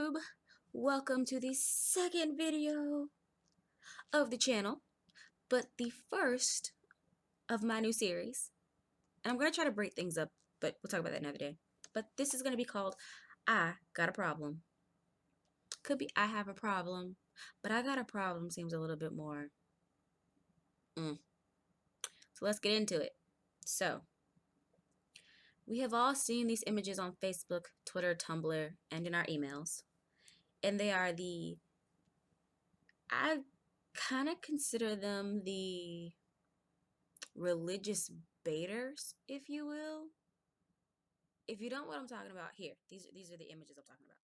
YouTube, welcome to the second video of the channel, but the first of my new series. And I'm going to try to break things up, but we'll talk about that another day. But this is going to be called I Got a Problem. Could be I Have a Problem, but I Got a Problem seems a little bit more. So let's get into it. So, we have all seen these images on Facebook, Twitter, Tumblr, and in our emails. And they are I kind of consider them the religious baiters, if you will. If you don't know what I'm talking about, here, these are the images I'm talking about.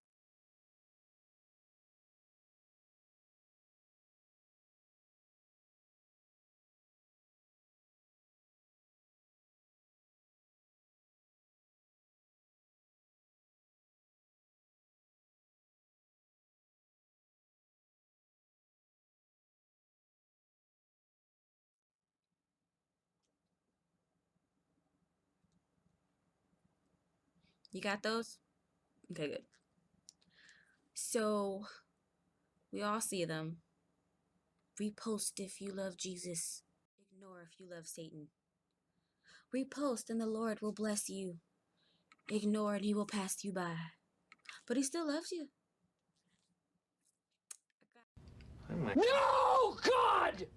You got those? Okay, good. So we all see them. Repost if you love Jesus. Ignore if you love Satan. Repost and the Lord will bless you. Ignore and he will pass you by. But he still loves you. No, God!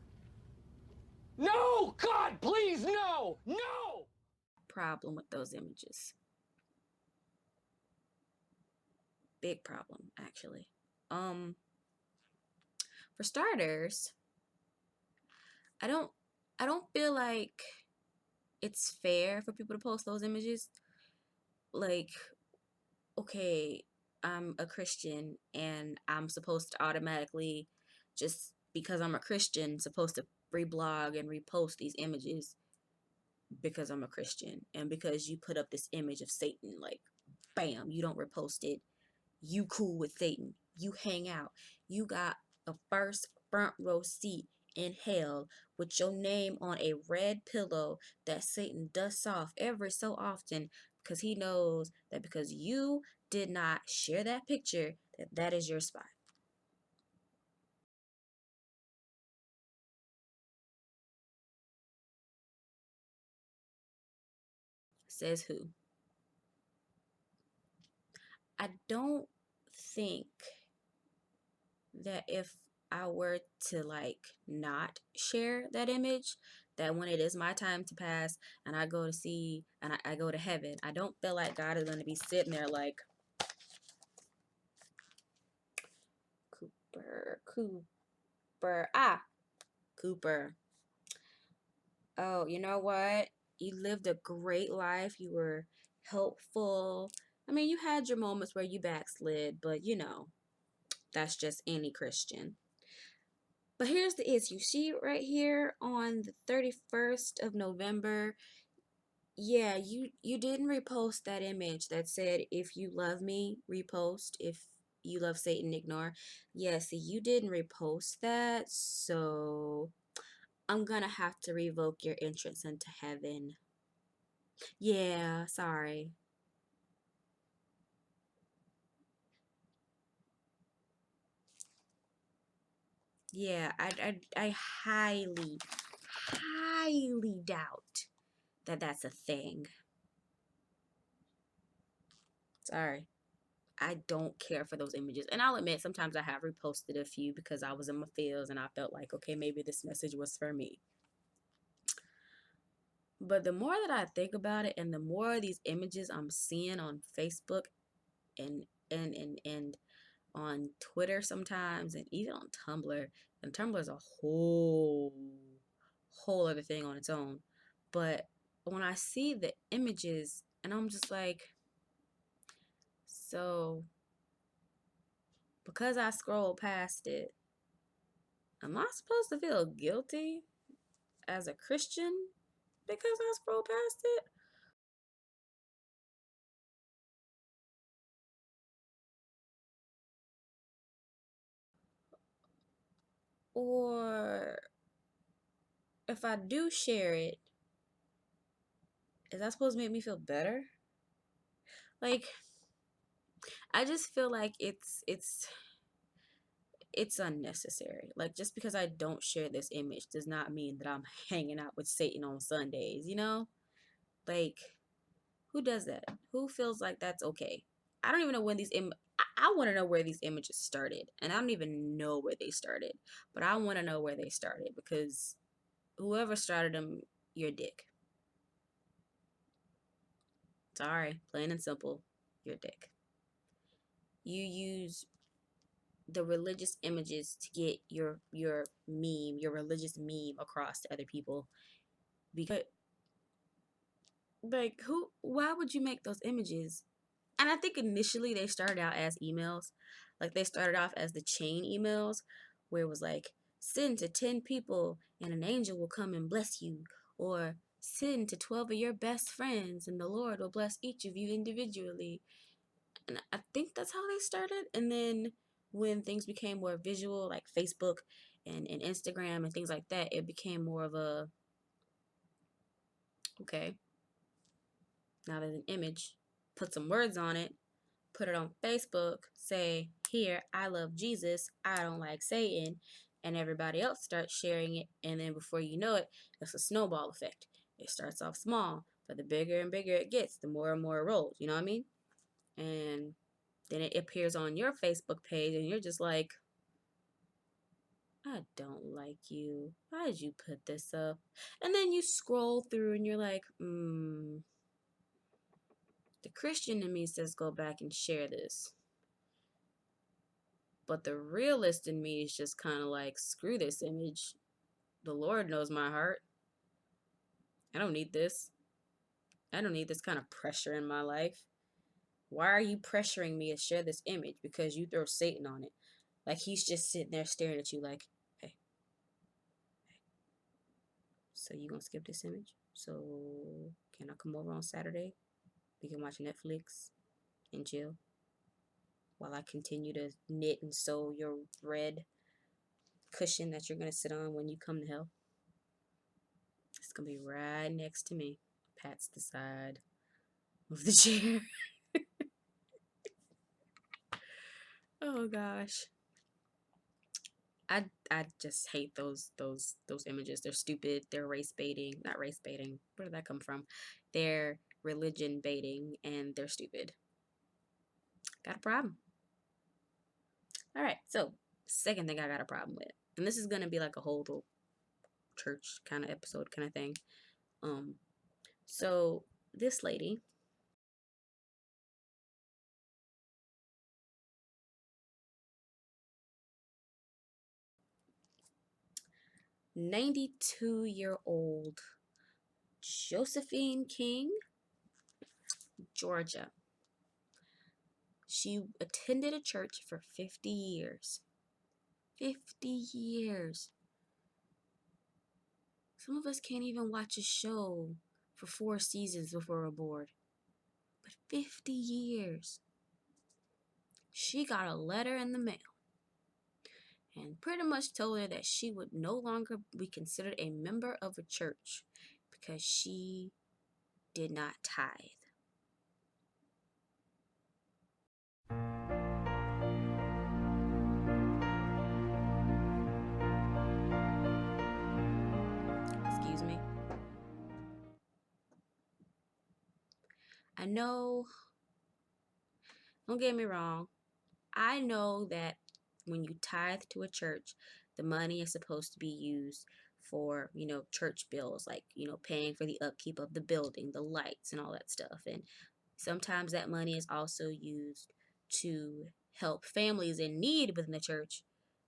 No, God, please, no! No! Problem with those images. Big problem, actually. For starters, I don't feel like it's fair for people to post those images. Like, okay, I'm a Christian and I'm supposed to automatically, just because I'm a Christian, supposed to reblog and repost these images because I'm a Christian and because you put up this image of Satan, like, bam, you don't repost it. You cool with Satan. You hang out. You got a first front row seat in hell with your name on a red pillow that Satan dusts off every so often because he knows that because you did not share that picture, that is your spot. Says who? I don't think that if I were to like not share that image, that when it is my time to pass and I go to see and I go to heaven, I don't feel like God is going to be sitting there like, Cooper. Oh, you know what? You lived a great life. You were helpful. I mean, you had your moments where you backslid, but that's just any Christian. But here's the issue. See right here on the 31st of November, yeah, you didn't repost that image that said, if you love me, repost. If you love Satan, ignore. Yeah, see, you didn't repost that, so I'm gonna have to revoke your entrance into heaven. Yeah, sorry. Yeah, I highly doubt that that's a thing. Sorry. I don't care for those images. And I'll admit, sometimes I have reposted a few because I was in my feels and I felt like, okay, maybe this message was for me. But the more that I think about it and the more of these images I'm seeing on Facebook and on Twitter sometimes and even on Tumblr, and Tumblr is a whole other thing on its own. But when I see the images and I'm just like, so because I scroll past it, am I supposed to feel guilty as a Christian because I scroll past it? Or if I do share it, is that supposed to make me feel better? Like, I just feel like it's unnecessary. Like, just because I don't share this image does not mean that I'm hanging out with Satan on Sundays, you know? Like, who does that? Who feels like that's okay? I don't even know when I want to know where these images started, and I don't even know where they started, but I want to know where they started, because whoever started them, you're a dick. Sorry, plain and simple, you're a dick. You use the religious images to get your meme, your religious meme across to other people. Because, like, why would you make those images? And I think initially they started out as emails. Like, they started off as the chain emails, where it was like, send to 10 people and an angel will come and bless you, or send to 12 of your best friends and the Lord will bless each of you individually. And I think that's how they started. And then when things became more visual, like Facebook and Instagram and things like that, it became more of a, okay, now there's an image, put some words on it, put it on Facebook, say, here, I love Jesus, I don't like Satan, and everybody else starts sharing it. And then before you know it, it's a snowball effect. It starts off small, but the bigger and bigger it gets, the more and more it rolls. You know what I mean? And then it appears on your Facebook page, and you're just like, I don't like you. Why did you put this up? And then you scroll through and you're like, the Christian in me says go back and share this. But the realist in me is just kind of like, screw this image. The Lord knows my heart. I don't need this. I don't need this kind of pressure in my life. Why are you pressuring me to share this image? Because you throw Satan on it. Like, he's just sitting there staring at you like, hey, so you gonna skip this image? So can I come over on Saturday? We can watch Netflix and chill while I continue to knit and sew your red cushion that you're gonna sit on when you come to hell. It's gonna be right next to me. Pats the side of the chair. Oh gosh. I just hate those images. They're stupid. They're race baiting. Not race baiting. Where did that come from? They're religion baiting, and they're stupid. Got a problem. All right. So, second thing I got a problem with. And this is going to be like a whole little church kind of episode kind of thing. So this lady, 92-year-old Josephine King, Georgia. She attended a church for 50 years. 50 years. Some of us can't even watch a show for 4 seasons before we're bored. But 50 years. She got a letter in the mail and pretty much told her that she would no longer be considered a member of a church because she did not tithe. Excuse me. I know, don't get me wrong, I know that when you tithe to a church, the money is supposed to be used for, church bills, like, paying for the upkeep of the building, the lights, and all that stuff. And sometimes that money is also used to help families in need within the church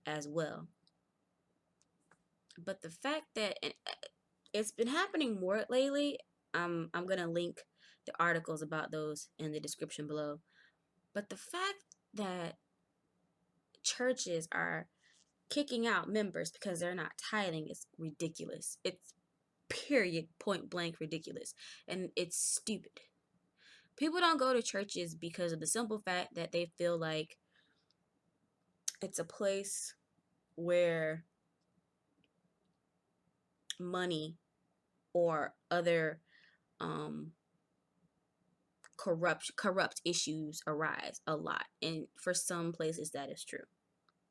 as well. But the fact that, and it's been happening more lately, I'm going to link the articles about those in the description below. But the fact that churches are kicking out members because they're not tithing is ridiculous. It's period, point blank ridiculous. And it's stupid. People don't go to churches because of the simple fact that they feel like it's a place where money or other corrupt issues arise a lot. And for some places that is true.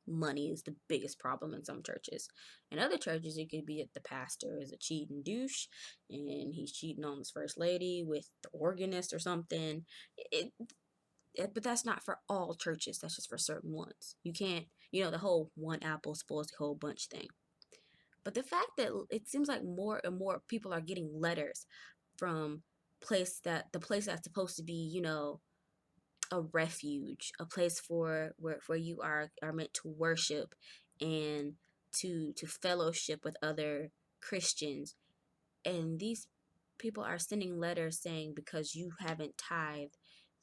Money is the biggest problem in some churches. In other churches, it could be that the pastor is a cheating douche and he's cheating on his first lady with the organist or something. But that's not for all churches. That's just for certain ones. You can't, the whole one apple spoils the whole bunch thing. But the fact that it seems like more and more people are getting letters from the place that's supposed to be, a refuge, a place for where you are meant to worship and to fellowship with other Christians. And these people are sending letters saying because you haven't tithed,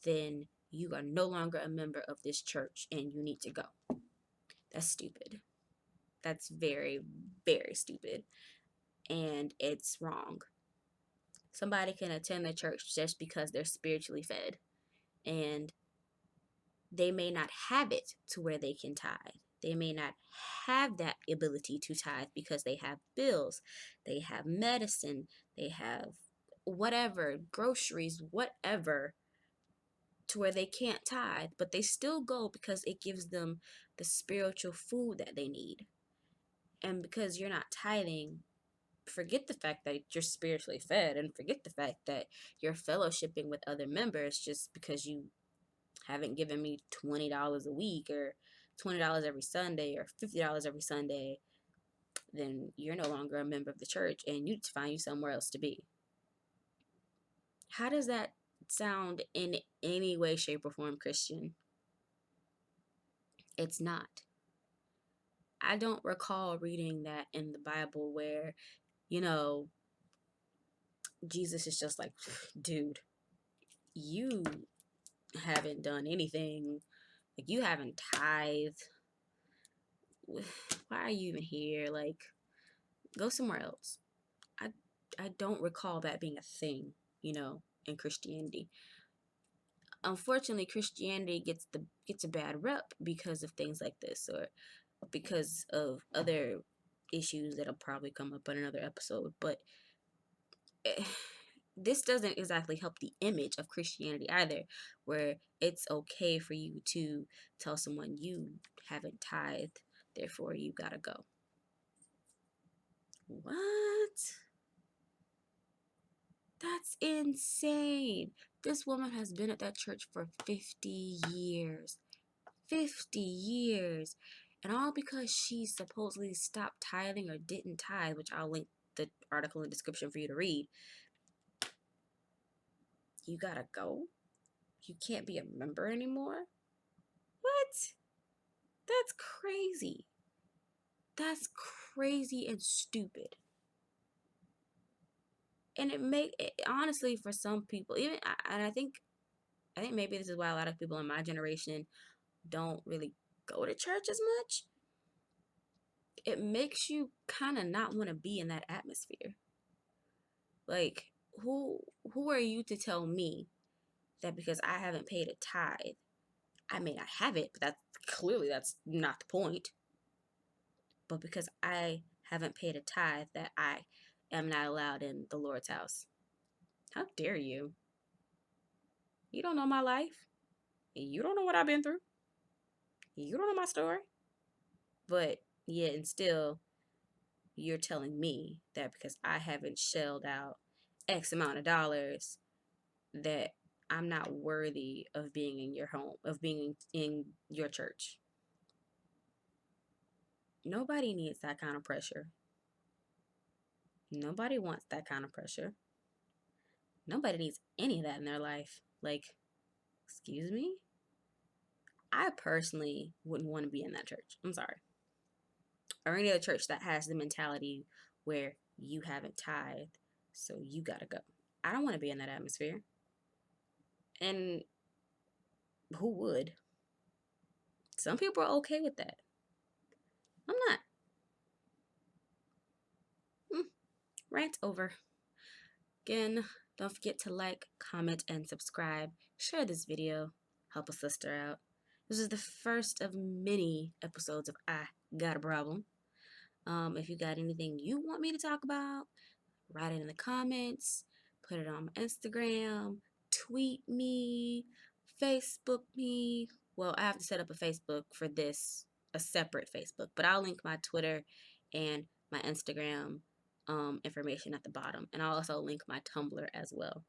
then you are no longer a member of this church and you need to go. That's stupid. That's very, very stupid. And it's wrong. Somebody can attend the church just because they're spiritually fed. And they may not have it to where they can tithe. They may not have that ability to tithe because they have bills, they have medicine, they have whatever, groceries, whatever, to where they can't tithe, but they still go because it gives them the spiritual food that they need. And because you're not tithing, forget the fact that you're spiritually fed and forget the fact that you're fellowshipping with other members just because you haven't given me $20 a week or $20 every Sunday or $50 every Sunday, then you're no longer a member of the church and you need to find you somewhere else to be. How does that sound in any way, shape, or form Christian? It's not. I don't recall reading that in the Bible where, Jesus is just like, dude, you haven't done anything. Like, you haven't tithed. Why are you even here? Like, go somewhere else. I don't recall that being a thing, in Christianity. Unfortunately, Christianity gets a bad rep because of things like this, or because of other issues that'll probably come up in another episode. But this doesn't exactly help the image of Christianity either, where it's okay for you to tell someone you haven't tithed, therefore you gotta go. What? That's insane. This woman has been at that church for 50 years. 50 years. And all because she supposedly stopped tithing or didn't tithe, which I'll link the article in the description for you to read. You gotta go? You can't be a member anymore? What? That's crazy. That's crazy and stupid. And honestly, for some people, and I think maybe this is why a lot of people in my generation don't really go to church as much. It makes you kind of not want to be in that atmosphere. Like, who are you to tell me that because I haven't paid a tithe, I may not have it, but that's not the point. But because I haven't paid a tithe, that I am not allowed in the Lord's house. How dare you? You don't know my life. You don't know what I've been through. You don't know my story. But yet and still, you're telling me that because I haven't shelled out X amount of dollars, that I'm not worthy of being in your home, of being in your church. Nobody needs that kind of pressure. Nobody wants that kind of pressure. Nobody needs any of that in their life. Like, excuse me? I personally wouldn't want to be in that church. I'm sorry. Or any other church that has the mentality where you haven't tithed, so you gotta go. I don't want to be in that atmosphere. And who would? Some people are okay with that. I'm not. Rant over. Again, don't forget to like, comment, and subscribe. Share this video. Help a sister out. This is the first of many episodes of I Got a Problem. If you got anything you want me to talk about, write it in the comments. Put it on my Instagram, tweet me, Facebook me. Well, I have to set up a Facebook for this, a separate Facebook, but I'll link my Twitter and my Instagram information at the bottom, and I'll also link my Tumblr as well,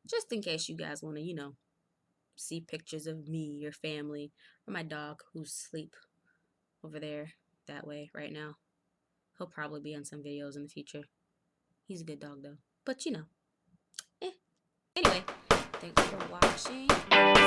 just in case you guys want to, see pictures of me, your family, or my dog who's asleep over there that way right now. He'll probably be on some videos in the future. He's a good dog though, but Anyway, thanks for watching.